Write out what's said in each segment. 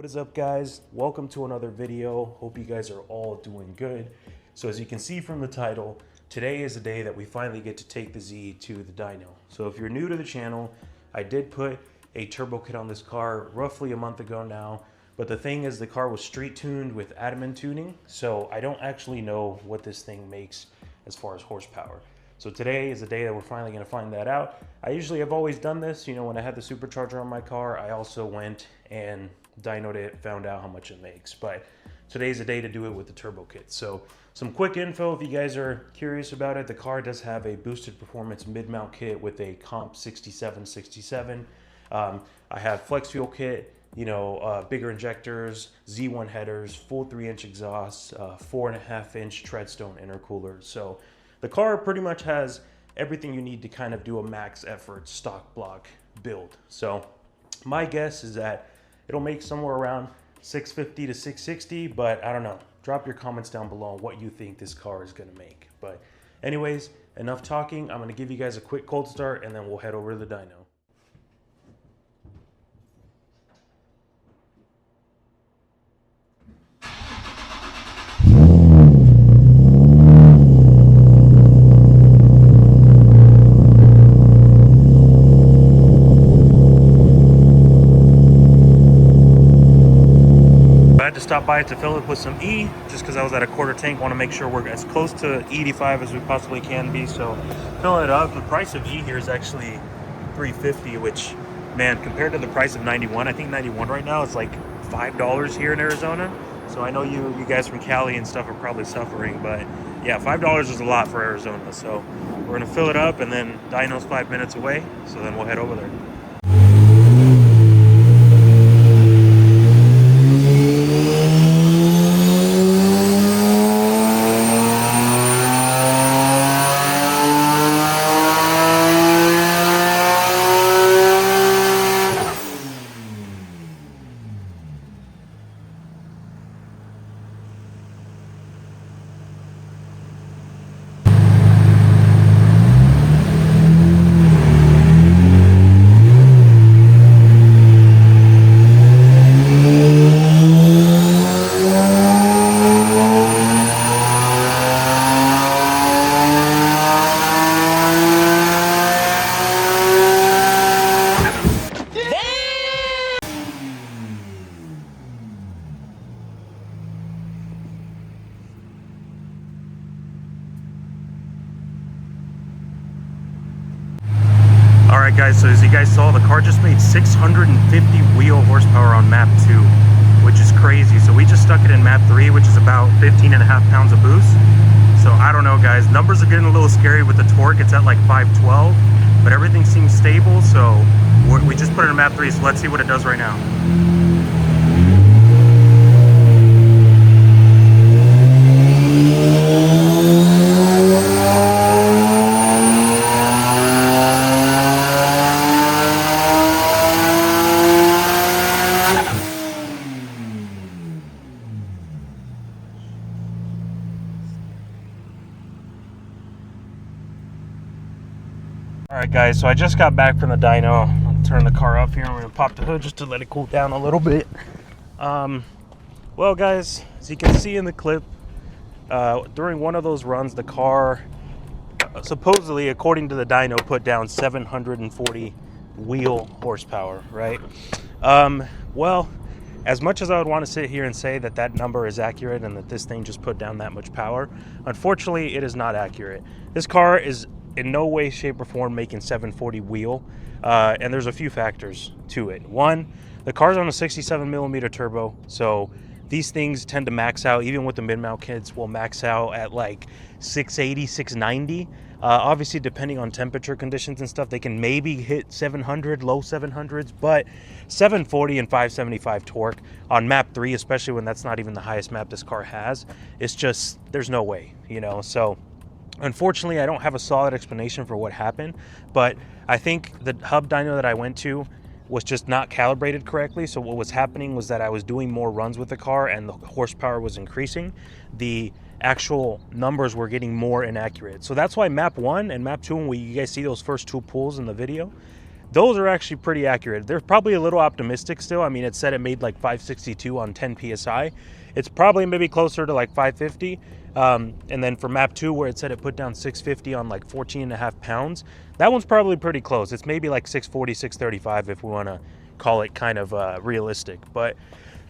What is up, guys? Welcome to another video. Hope you guys are all doing good. So as you can see from the title, today is the day that we finally get to take the Z to the dyno. So if you're new to the channel, I did put a turbo kit on this car roughly a month ago now, but the thing is the car was street tuned with admin tuning, so I don't actually know what this thing makes as far as horsepower. So today is the day that we're finally going to find that out. I usually have always done this, you know, when I had the supercharger on my car, I also went and dynoed it, found out how much it makes. But today's the day to do it with the turbo kit. So some quick info if you guys are curious about it. The car does have a boosted performance mid-mount kit with a comp 6767. I have flex fuel kit, you know, bigger injectors, Z1 headers, full 3-inch exhaust, 4.5-inch Treadstone intercooler. So the car pretty much has everything you need to kind of do a max effort stock block build. So my guess is that it'll make somewhere around 650 to 660, but I don't know. Drop your comments down below on what you think this car is gonna make. But anyways, enough talking. I'm gonna give you guys a quick cold start and then we'll head over to the dyno. Stop by to fill it with some E, just because I was at a quarter tank. Want to make sure we're as close to 85 as we possibly can be. So filling it up. The price of E here is actually $3.50, which, man, compared to the price of 91, I think 91 right now is like $5 here in Arizona. So I know you guys from Cali and stuff are probably suffering, but yeah, $5 is a lot for Arizona. So we're gonna fill it up, and then dyno's 5 minutes away. So then we'll head over there. Alright guys, so as you guys saw, the car just made 650 wheel horsepower on map 2, which is crazy. So we just stuck it in map 3, which is about 15.5 pounds of boost. So I don't know, guys, numbers are getting a little scary with the torque. It's at like 512, but everything seems stable. So we just put it in map 3, so let's see what it does right now. Alright guys, so I just got back from the dyno. I'll turn the car up here and we're gonna pop the hood just to let it cool down a little bit. Well guys, as you can see in the clip, during one of those runs, the car supposedly, according to the dyno, put down 740 wheel horsepower, right? Well, as much as I would want to sit here and say that that number is accurate and that this thing just put down that much power, unfortunately it is not accurate. This car is in no way, shape, or form making 740 wheel, and there's a few factors to it. One, the car's on a 67mm turbo, so these things tend to max out, even with the mid-mount kits, will max out at like 680, 690. Obviously, depending on temperature conditions and stuff, they can maybe hit 700, low 700s, but 740 and 575 torque on map 3, especially when that's not even the highest map this car has, it's just, there's no way, you know. So unfortunately, I don't have a solid explanation for what happened, but I think the hub dyno that I went to was just not calibrated correctly. So what was happening was that I was doing more runs with the car and the horsepower was increasing. The actual numbers were getting more inaccurate. So that's why map 1 and map 2, when you guys see those first two pulls in the video, those are actually pretty accurate. They're probably a little optimistic still. I mean, it said it made like 562 on 10 psi. It's probably maybe closer to like 550. And then for map 2, where it said it put down 650 on like 14.5 pounds, that one's probably pretty close. It's maybe like 640, 635 if we want to call it kind of realistic. But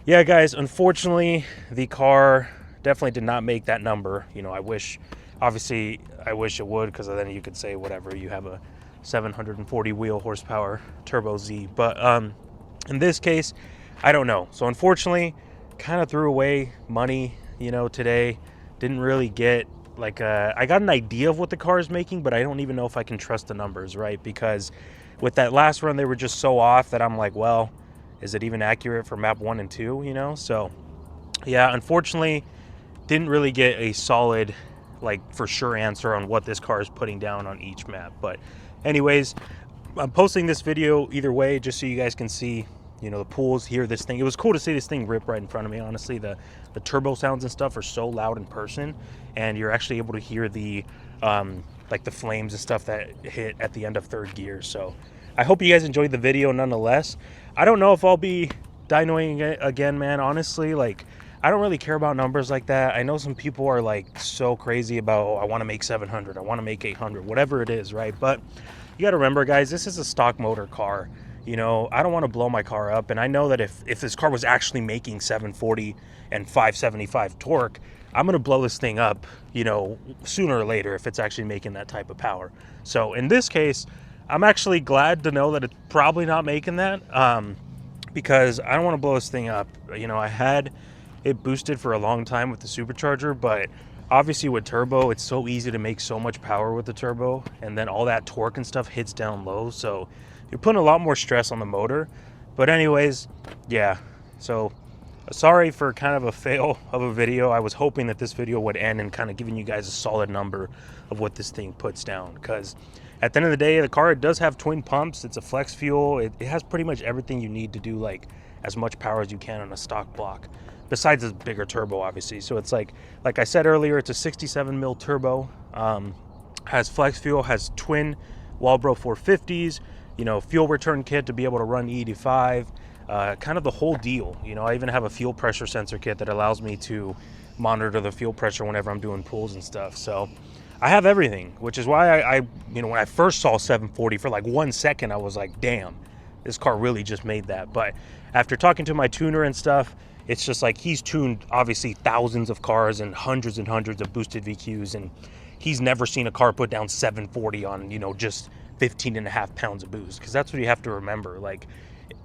yeah, guys, unfortunately, the car definitely did not make that number. You know, I wish it would, because then you could say whatever, you have a 740 wheel horsepower turbo Z. But in this case, I don't know. So unfortunately, kind of threw away money, you know, today. Didn't really get like I got an idea of what the car is making, but I don't even know if I can trust the numbers, right? Because with that last run, they were just so off that I'm like, well, is it even accurate for map 1 and 2, you know? So yeah, unfortunately, didn't really get a solid, like, for sure answer on what this car is putting down on each map. But anyways, I'm posting this video either way, just so you guys can see, you know, the pools, hear this thing. It was cool to see this thing rip right in front of me. Honestly, the turbo sounds and stuff are so loud in person, and you're actually able to hear the like the flames and stuff that hit at the end of third gear. So I hope you guys enjoyed the video nonetheless. I don't know if I'll be dynoing it again, man. Honestly, like, I don't really care about numbers like that. I know some people are like so crazy about, oh, I want to make 700, I want to make 800, whatever it is, right? But you got to remember, guys, this is a stock motor car. You know, I don't want to blow my car up, and I know that if this car was actually making 740 and 575 torque, I'm going to blow this thing up, you know, sooner or later if it's actually making that type of power. So in this case, I'm actually glad to know that it's probably not making that, because I don't want to blow this thing up. You know, I had it boosted for a long time with the supercharger, but obviously with turbo, it's so easy to make so much power with the turbo, and then all that torque and stuff hits down low, so you're putting a lot more stress on the motor. But anyways, yeah, so sorry for kind of a fail of a video. I was hoping that this video would end and kind of giving you guys a solid number of what this thing puts down, because at the end of the day, the car does have twin pumps. It's a flex fuel. It has pretty much everything you need to do like as much power as you can on a stock block, besides a bigger turbo, obviously. So it's like I said earlier, it's a 67 mil turbo, has flex fuel, has twin Walbro 450s, you know, fuel return kit to be able to run E85, kind of the whole deal. You know, I even have a fuel pressure sensor kit that allows me to monitor the fuel pressure whenever I'm doing pulls and stuff. So I have everything, which is why I you know, when I first saw 740 for like 1 second, I was like, damn, this car really just made that. But after talking to my tuner and stuff, it's just like, he's tuned obviously thousands of cars and hundreds of boosted VQs, and he's never seen a car put down 740 on, you know, just 15.5 pounds of boost. Because that's what you have to remember. Like,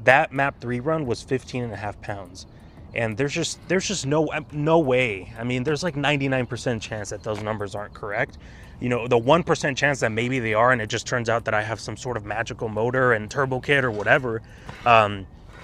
that map 3 run was 15.5 pounds, and there's just no way. I mean, there's like 99% chance that those numbers aren't correct. You know, the 1% chance that maybe they are, and it just turns out that I have some sort of magical motor and turbo kit or whatever,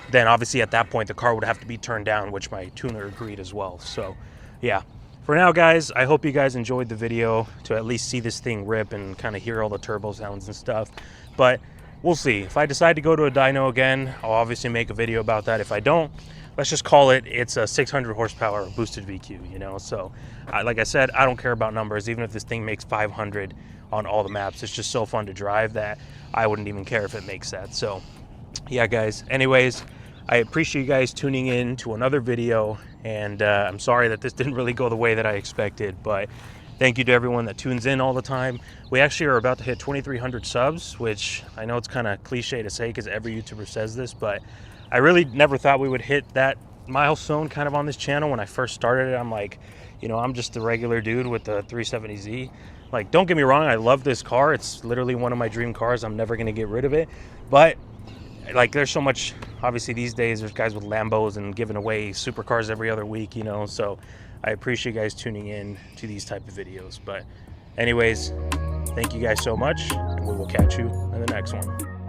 then obviously at that point the car would have to be turned down, which my tuner agreed as well. So yeah, for now, guys, I hope you guys enjoyed the video to at least see this thing rip and kind of hear all the turbo sounds and stuff. But we'll see. If I decide to go to a dyno again, I'll obviously make a video about that. If I don't, let's just call it's a 600 horsepower boosted VQ, you know? So like I said, I don't care about numbers. Even if this thing makes 500 on all the maps, it's just so fun to drive that I wouldn't even care if it makes that. So yeah, guys, anyways, I appreciate you guys tuning in to another video, and I'm sorry that this didn't really go the way that I expected, but thank you to everyone that tunes in all the time. We actually are about to hit 2,300 subs, which I know it's kind of cliche to say because every YouTuber says this, but I really never thought we would hit that milestone kind of on this channel. When I first started it, I'm like, you know, I'm just a regular dude with the 370Z. Like, don't get me wrong, I love this car. It's literally one of my dream cars. I'm never going to get rid of it. But like, there's so much, obviously these days there's guys with Lambos and giving away supercars every other week, you know, so I appreciate you guys tuning in to these type of videos. But anyways, thank you guys so much, and we will catch you in the next one.